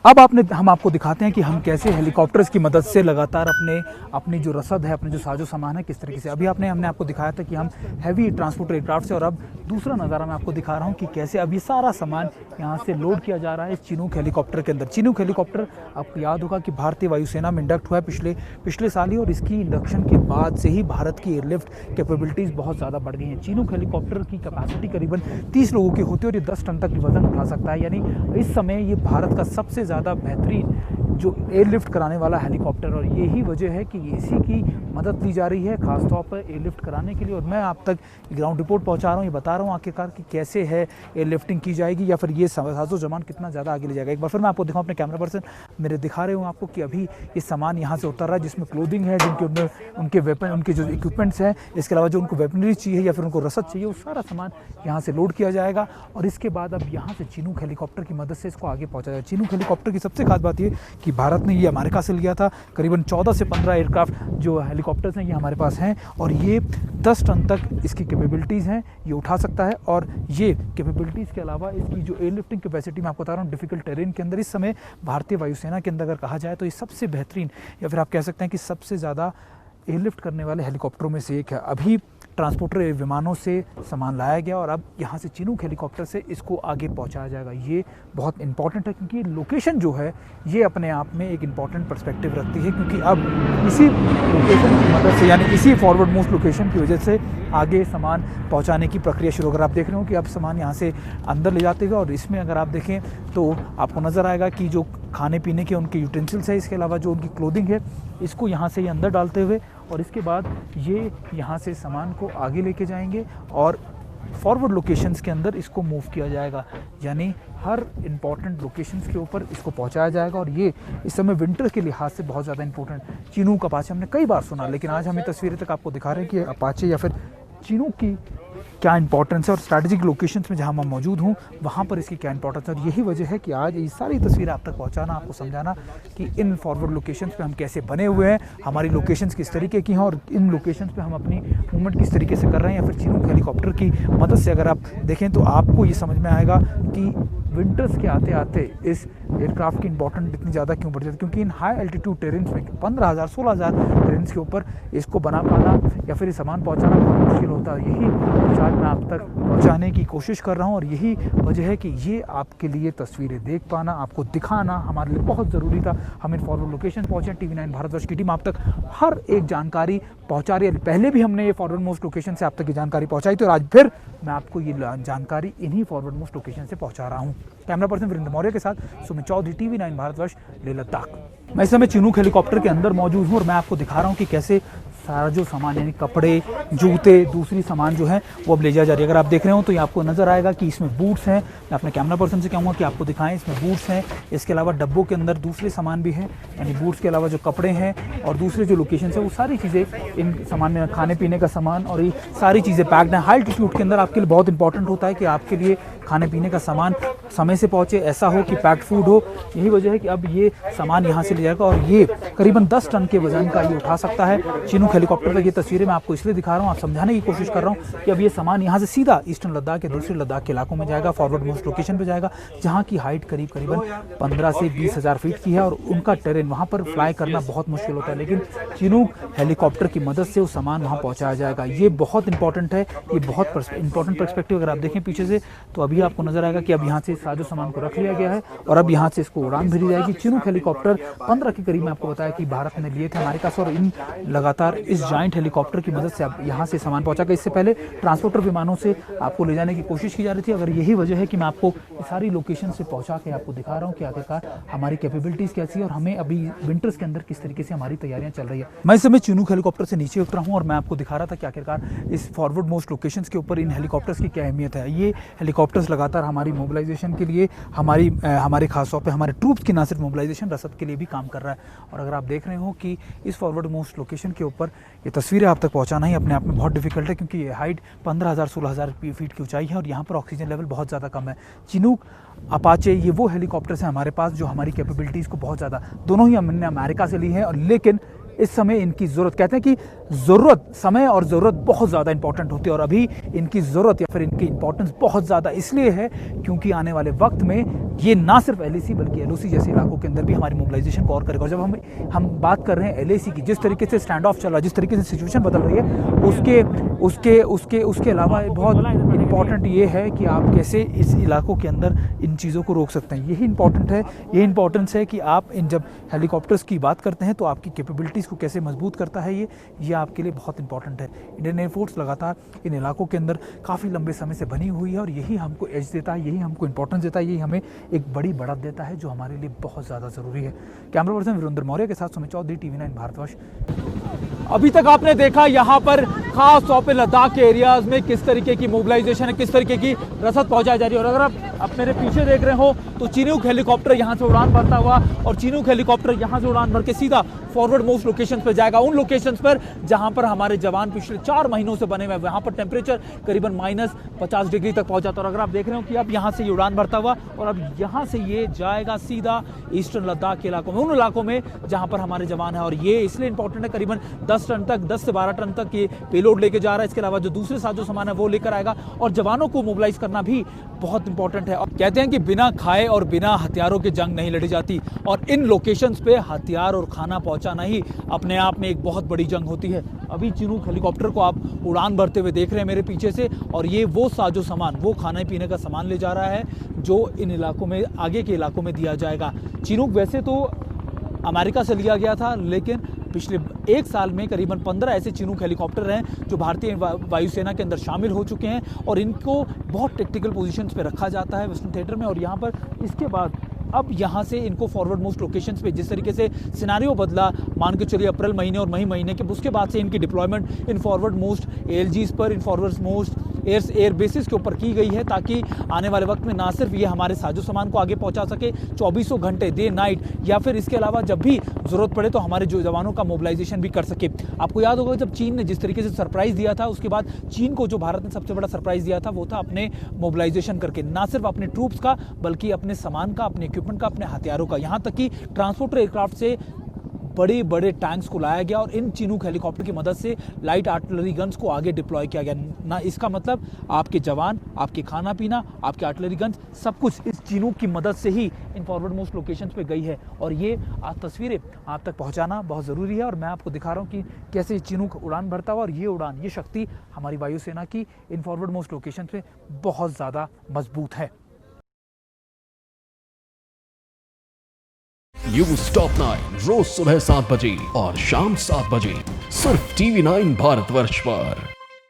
अब हम आपको दिखाते हैं कि हम कैसे हेलीकॉप्टर्स की मदद से लगातार अपनी जो रसद है, अपने जो साजो सामान है, किस तरीके से अभी हमने आपको दिखाया था कि हम हैवी ट्रांसपोर्ट एयरक्राफ्ट से, और अब दूसरा नज़ारा मैं आपको दिखा रहा हूँ कि कैसे अब ये सारा सामान यहाँ से लोड किया जा रहा है चिनूक हेलीकॉप्टर के अंदर। चिनूक हेलीकॉप्टर आपको याद होगा कि भारतीय वायुसेना में इंडक्ट हुआ है पिछले साल ही, और इसकी इंडक्शन के बाद से ही भारत की एयरलिफ्ट कैपेबिलिटीज़ बहुत ज़्यादा बढ़ गई हैं। चिनूक हेलीकॉप्टर की कैपेसिटी करीबन 30 लोगों की होती है और ये 10 टन तक वजन उठा सकता है। यानी इस समय ये भारत का सबसे ज़्यादा बेहतरीन जो एयरलिफ्ट कराने वाला हेलीकॉप्टर, और यही वजह है कि इसी की मदद ली जा रही है खासतौर पर एयरलिफ्ट कराने के लिए। और मैं आप तक ग्राउंड रिपोर्ट पहुंचा रहा हूं, ये बता रहा हूं आखिरकार कि कैसे है एयरलिफ्टिंग की जाएगी, या फिर ये साजो सामान कितना ज़्यादा आगे ले जाएगा। एक बार फिर मैं आपको दिखाऊं, अपने कैमरा पर्सन मेरे दिखा रहे हूँ आपको कि अभी ये सामान यहाँ से उतर रहा है, जिसमें क्लोथिंग है, जिनके उनके वेपन, उनके जो इक्विपमेंट्स हैं, इसके अलावा जो उनको वेपनरी चाहिए या फिर उनको रसद चाहिए, वो सारा सामान यहाँ से लोड किया जाएगा। और इसके बाद अब यहाँ से चिनूक हेलीकॉप्टर की मदद से इसको आगे पहुँचा जाएगा। चिनूक हेलीकॉप्टर की सबसे खास बात ये कि भारत ने ये अमेरिका से लिया था। करीबन 14 से 15 एयरक्राफ्ट जो हेलीकॉप्टर्स हैं ये हमारे पास हैं, और ये 10 टन तक इसकी कैपेबिलिटीज़ हैं, ये उठा सकता है। और ये कैपेबिलिटीज़ के अलावा इसकी जो एयरलिफ्टिंग कैपेसिटी मैं आपको बता रहा हूँ, डिफिकल्ट टेरेन के अंदर इस समय भारतीय वायुसेना के अंदर अगर कहा जाए तो ये सबसे बेहतरीन, या फिर आप कह सकते हैं कि सबसे ज़्यादा एयरलिफ्ट करने वाले हेलीकॉप्टरों में से एक है। अभी ट्रांसपोर्टर विमानों से सामान लाया गया और अब यहाँ से चिनूक हेलीकॉप्टर से इसको आगे पहुँचाया जाएगा। ये बहुत इंपॉर्टेंट है क्योंकि लोकेशन जो है ये अपने आप में एक इंपॉर्टेंट पर्सपेक्टिव रखती है, क्योंकि अब इसी लोकेशन की मदद से, यानी इसी फॉरवर्ड मोस्ट लोकेशन की वजह से आगे सामान पहुँचाने की प्रक्रिया शुरू। अगर आप देख रहे हो कि अब सामान यहाँ से अंदर ले जाते हुए, और इसमें अगर आप देखें तो आपको नज़र आएगा कि जो खाने पीने के उनके यूटेंसिल्स है, इसके अलावा जो उनकी क्लोथिंग है, इसको यहाँ से ये अंदर डालते हुए, और इसके बाद ये यहाँ से सामान को आगे लेके जाएंगे और फॉरवर्ड लोकेशंस के अंदर इसको मूव किया जाएगा। यानी हर इंपॉर्टेंट लोकेशंस के ऊपर इसको पहुँचाया जाएगा। और ये इस समय विंटर के लिहाज से बहुत ज़्यादा इंपॉर्टेंट, चिनूक अपाचे हमने कई बार सुना, लेकिन आज हम ये तस्वीरें तक आपको दिखा रहे हैं कि अपाचे या फिर चिनूक की क्या इंपॉर्टेंस है, और स्ट्रैटेजिक लोकेशंस में जहां मैं मौजूद हूं वहां पर इसकी क्या इंपॉर्टेंस है। और यही वजह है कि आज ये सारी तस्वीरें आप तक पहुंचाना, आपको समझाना कि इन फॉरवर्ड लोकेशंस पे हम कैसे बने हुए हैं, हमारी लोकेशंस किस तरीके की हैं, और इन लोकेशंस पे हम अपनी मूवमेंट किस तरीके से कर रहे हैं। या फिर चिनूक हेलीकॉप्टर की मदद से अगर आप देखें तो आपको ये समझ में आएगा कि विंटर्स के आते आते इस एयरक्राफ्ट की इंपॉर्टेंट इतनी ज़्यादा क्यों बढ़ जाती है, क्योंकि इन हाई एल्टीट्यूड टेरेन्स में 15,000 16,000 टेरेन्स के ऊपर इसको बना पाना या फिर सामान पहुंचाना बहुत मुश्किल होता है। यही आज मैं आप तक पहुंचाने की कोशिश कर रहा हूं, और यही वजह है कि ये आपके लिए तस्वीरें देख पाना, आपको दिखाना हमारे लिए बहुत ज़रूरी था। हम इन फॉरवर्ड लोकेशन पहुँचे, TV9 भारतवर्ष की टीम आप तक हर एक जानकारी पहुँचा रही है। पहले भी हमने ये फॉरवर्ड मोस्ट लोकेशन से आप तक ये जानकारी पहुँचाई थी, और आज फिर मैं आपको ये जानकारी इन्हीं फॉरवर्ड मोस्ट लोकेशन से पहुँचा रहा हूँ। कैमरा पर्सन वीरेंद्र मौर्य के साथ सुमित चौधरी, TV9 भारतवर्ष, लेह लद्दाख। मैं इस समय चिनूक हेलीकॉप्टर के अंदर मौजूद हूँ, और मैं आपको दिखा रहा हूँ कि कैसे सारा जो सामान, यानी कपड़े, जूते, दूसरी सामान जो है वो अब ले जा रही है। अगर आप देख रहे हो तो ये आपको नज़र आएगा कि इसमें बूट्स हैं। मैं अपने कैमरा पर्सन से कहूँगा कि आपको दिखाएं, इसमें बूट्स हैं। इसके अलावा डब्बों के अंदर दूसरे सामान भी हैं, यानी बूट्स के अलावा जो कपड़े हैं और दूसरे जो लोकेशन है वो सारी चीज़ें इन सामान में, खाने पीने का सामान और ये सारी चीज़ें पैक्ड हैं। हाई एल्टीट्यूड के अंदर आपके लिए बहुत इंपॉर्टेंट होता है कि आपके लिए खाने पीने का सामान समय से पहुँचे, ऐसा हो कि पैक्ड फूड हो। यही वजह है कि अब ये सामान यहाँ से ले जाएगा, और ये करीबन 10 टन के वजन का ये उठा सकता है। चिनूक हेलीकॉप्टर का ये तस्वीरें मैं आपको इसलिए दिखा रहा हूँ, आप समझाने की कोशिश कर रहा हूँ कि अब ये सामान यहाँ से सीधा ईस्टर्न लद्दाख या दूसरे लद्दाख के इलाकों में जाएगा, फॉरवर्ड मोस्ट लोकेशन पे जाएगा, जहाँ की हाइट करीबन 15 से 20,000 फीट की है, और उनका टेरेन वहाँ पर फ्लाई करना बहुत मुश्किल होता है। लेकिन चिनूक हेलीकॉप्टर की मदद से वो सामान वहाँ पहुँचाया जाएगा। ये बहुत इंपॉर्टेंट है, ये बहुत इंपॉर्टेंट पर्सपेक्टिव। अगर आप देखें पीछे से तो अभी आपको नजर आएगा कि अब यहाँ से साजो सामान को रख लिया गया है, और अब यहाँ से इसको उड़ान भरी जाएगी। चिनूक हेलीकॉप्टर 15 के करीब मैं आपको बताया कि भारत ने लिए थे अमेरिका से, और इन लगातार इस जॉइंट हेलीकॉप्टर की मदद से अब यहाँ से सामान पहुँचा कर, इससे पहले ट्रांसपोर्टर विमानों से आपको ले जाने की कोशिश की जा रही थी। अगर यही वजह है कि मैं आपको सारी लोकेशन से पहुँचा के आपको दिखा रहा हूँ कि आखिरकार हमारी कैपेबिलिटीज़ कैसी है, और हमें अभी विंटर्स के अंदर किस तरीके से हमारी तैयारियां चल रही है। मैं इस समय चिनूक हेलीकॉप्टर से नीचे उतरा हूँ, और मैं आपको दिखा रहा था कि आखिरकार इस फॉरवर्ड मोस्ट लोकेशंस के ऊपर इन हेलीकॉप्टर्स की क्या अहमियत है। ये हेलीकॉप्टर्स लगातार हमारी मोबिलाइजेशन के लिए, हमारे खासतौर पर हमारे ट्रूप्स की ना सिर्फ मोबिलाइजेशन, रसद के लिए भी काम कर रहा है। और अगर आप देख रहे हो कि इस फॉरवर्ड मोस्ट लोकेशन के ऊपर ये तस्वीरें आप तक पहुँचाना ही अपने आप में बहुत डिफिकल्ट है, क्योंकि ये हाइट 15,000 16,000 फीट की ऊंचाई है, और यहाँ पर ऑक्सीजन लेवल बहुत ज़्यादा कम है। चिनूक अपाचे ये वो हेलीकॉप्टर्स हैं हमारे पास जो हमारी कैपेबिलिटीज़ को बहुत ज़्यादा, दोनों ही हमने अमेरिका से ली हैं, और लेकिन इस समय इनकी ज़रूरत, कहते हैं कि ज़रूरत, समय और ज़रूरत बहुत ज़्यादा इंपॉर्टेंट होती है और अभी इनकी ज़रूरत या फिर इनकी इंपॉर्टेंस बहुत ज़्यादा इसलिए है क्योंकि आने वाले वक्त में ये ना सिर्फ एलएसी बल्कि एलओसी जैसे इलाकों के अंदर भी हमारी मोबिलाइजेशन को और करेगा। और जब हम बात कर रहे हैं एलएसी की, जिस तरीके से स्टैंड ऑफ चल रहा है, जिस तरीके से सिचुएशन बदल रही है, उसके अलावा बहुत इंपॉर्टेंट ये है कि आप कैसे इस इलाकों के अंदर इन चीज़ों को रोक सकते हैं। यही इंपॉर्टेंट है, ये इंपॉर्टेंस है कि आप इन जब हेलीकॉप्टर्स की बात करते हैं तो आपकी कैपेबिलिटीज़ को कैसे मजबूत करता है ये आपके लिए बहुत इंपॉर्टेंट है। इंडियन एयरफोर्स लगातार इन इलाकों के अंदर काफ़ी लंबे समय से बनी हुई है और यही हमको एज देता है, यही हमको इंपॉर्टेंस देता है, यही हमें एक बड़ी बढ़त देता है जो हमारे लिए बहुत ज़्यादा ज़रूरी है। कैमरा पर्सन वीरेंद्र मौर्य के साथ सुमित चौधरी, TV9 भारतवर्ष। अभी तक आपने देखा यहाँ पर खास तौर पे लद्दाख के एरियाज में किस तरीके की मोबिलाइजेशन है, किस तरीके की रसद पहुंचाई जा रही है। और अगर आप मेरे पीछे देख रहे हो तो चिनूक हेलीकॉप्टर यहाँ से उड़ान भरता हुआ और चिनूक हेलीकॉप्टर यहाँ से उड़ान भर के सीधा फॉरवर्ड मोस्ट लोकेशन पर जाएगा, उन लोकेशंस पर जहां पर हमारे जवान पिछले 4 महीनों से बने हुए हैं। वहां पर टेम्परेचर करीबन -50 डिग्री तक पहुंच जाता है। और अगर आप देख रहे हो कि अब यहाँ से ये उड़ान भरता हुआ और अब यहाँ से ये जाएगा सीधा ईस्टर्न लद्दाख के इलाकों में, उन इलाकों में जहां पर हमारे जवान है। और ये इसलिए इंपॉर्टेंट है, करीबन 10 टन तक, 10 से 12 टन तक ये पेलोड लेके जा रहा है। इसके अलावा जो दूसरे साजो सामान है वो लेकर आएगा और जवानों को मोबिलाइज करना भी बहुत इंपॉर्टेंट है। और कहते हैं कि बिना खाए और बिना हथियारों के जंग नहीं लड़ी जाती और इन लोकेशंस पे हथियार और खाना पहुंचाना ही अपने आप में एक बहुत बड़ी जंग होती है। अभी चिनूक हेलीकॉप्टर को आप उड़ान भरते हुए देख रहे हैं मेरे पीछे से और ये वो साजो सामान, वो खाने पीने का सामान ले जा रहा है जो इन इलाकों में, आगे के इलाकों में दिया जाएगा। चिनूक वैसे तो अमेरिका से लिया गया था, लेकिन पिछले 1 साल में करीबन 15 ऐसे चिनूक हेलीकॉप्टर हैं जो भारतीय वायुसेना के अंदर शामिल हो चुके हैं और इनको बहुत टेक्निकल पोजीशंस पे रखा जाता है वेस्टर्न थिएटर में। और यहाँ पर इसके बाद अब यहाँ से इनको फॉरवर्ड मोस्ट लोकेशंस पे, जिस तरीके से सिनारियो बदला, मान के चलिए अप्रैल महीने और मई महीने के, उसके बाद से इनकी deployment in forward most ALGs पर, in forward most air bases के ऊपर की गई है ताकि आने वाले वक्त में ना सिर्फ ये हमारे साजो सामान को आगे पहुंचा सके 24 घंटे डे नाइट, या फिर इसके अलावा जब भी जरूरत पड़े तो हमारे जो जवानों का मोबिलाइजेशन भी कर सके। आपको याद होगा जब चीन ने जिस तरीके से सरप्राइज दिया था, उसके बाद चीन को जो भारत ने सबसे बड़ा सरप्राइज दिया था वो था अपने मोबिलाइजेशन करके, ना सिर्फ अपने ट्रूप्स का बल्कि अपने सामान का, अपने इक्विपमेंट का, अपने हथियारों का, यहाँ तक कि ट्रांसपोर्टर एयरक्राफ्ट से बड़े बड़े टैंक्स को लाया गया और इन चिनूक हेलीकॉप्टर की मदद से लाइट आर्टिलरी गन्स को आगे डिप्लॉय किया गया। ना इसका मतलब आपके जवान, आपके खाना पीना, आपके आर्टिलरी गन्स, सब कुछ इस चिनूक की मदद से ही इन फॉरवर्ड मोस्ट लोकेशंस पे गई है। और ये आज तस्वीरें आप तक पहुंचाना बहुत ज़रूरी है और मैं आपको दिखा रहा हूँ कि कैसे चिनूक उड़ान भरता हुआ और ये उड़ान, ये शक्ति हमारी वायुसेना की इन फॉरवर्ड मोस्ट लोकेशन पे बहुत ज़्यादा मजबूत है। न्यूज टॉप 9 रोज सुबह 7 बजे और शाम 7 बजे सिर्फ TV9 भारतवर्ष पर।